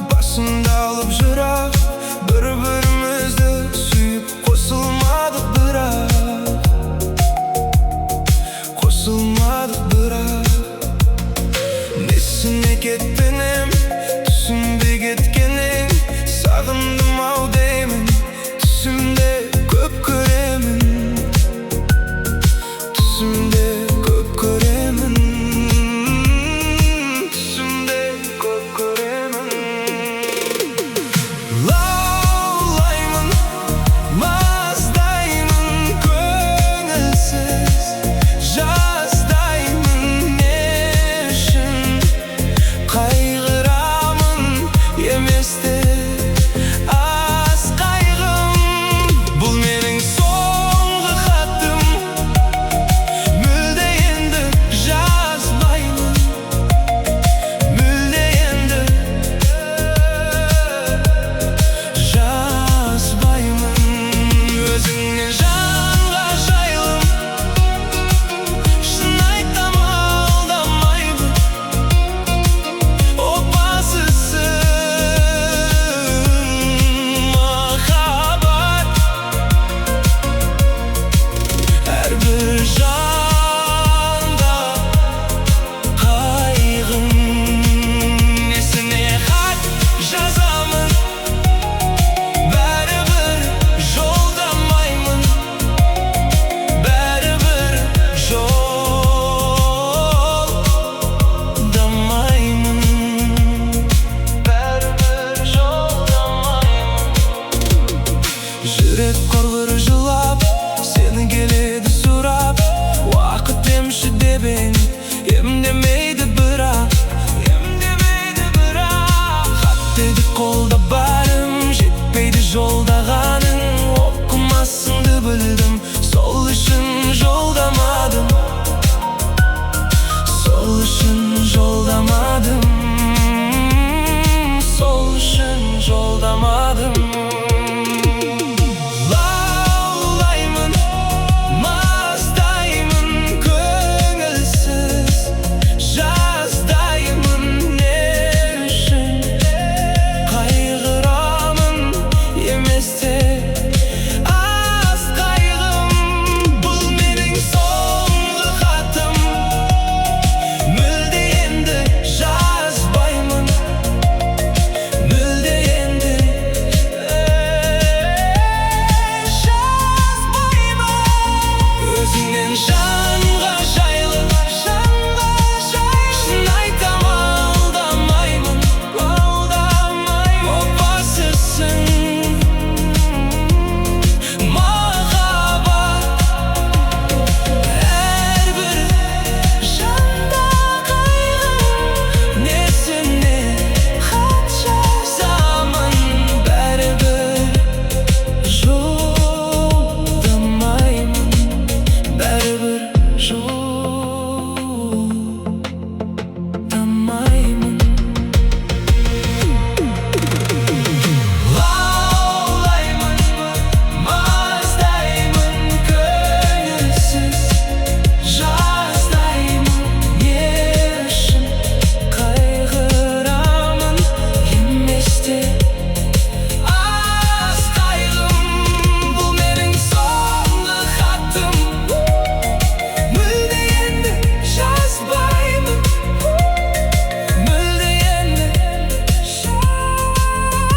Басымда алып жырақ, бір-бірімізді сүйіп қосылмадық бірақ Несіне кеттің, түсінбей кеткенің, сағындым ау деймін, түсімде көп көремін, түсімде көп көремін, түсімде көп көремін. Лаулаймын, маздаймын, көңілсіз жаздаймын, не үшін қайғырамын, еместе аз қайғым. Бұл менің соңғы хатым, мүлде енді жазбаймын, мүлде енді жазбаймын. Өзіңнен жанға жайлым, шын айтам алдамаймын, опасызсың махаббат. Әрбір жанда қайғым, несіне хат жазамын, бәрібір жолдамаймын, бәрібір жолдамаймын, бәрібір жолдамаймын. Жүрек құрғыр жылап, сені келеді сұрап, уақыт емші деп ең, емдемейді бірақ, хат деді қолда барым, жетпейді жолдағаның, оқымасыңды білдім, сол үшін жолдамадым, сол үшін жолдамадым, сол үшін жолдамадым. Лаулаймын, маздаймын, көңілсіз жаздаймын, не үшін қайғырамын, еместе аз қайғым. Бұл менің соңғы хатым, мүлде енді жазбаймын, мүлде енді жазбаймын. Өзіңнен жанға жайлы, шын айтам алдамаймын, опасызсың махаббат. Әрбір жанда қайғым, несіне хат жазамын, бәрібір жолдамаймын, бәрібір жолдамаймын. Лаулаймын, маздаймын, көңілсіз жаздаймын, не үшін қайғырамын, еместе аз қайғым. Бұл менің соңғы хатым, мүлде енді жазбаймын, мүлде енді жазбаймын.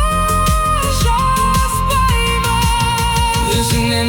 Өзіңнен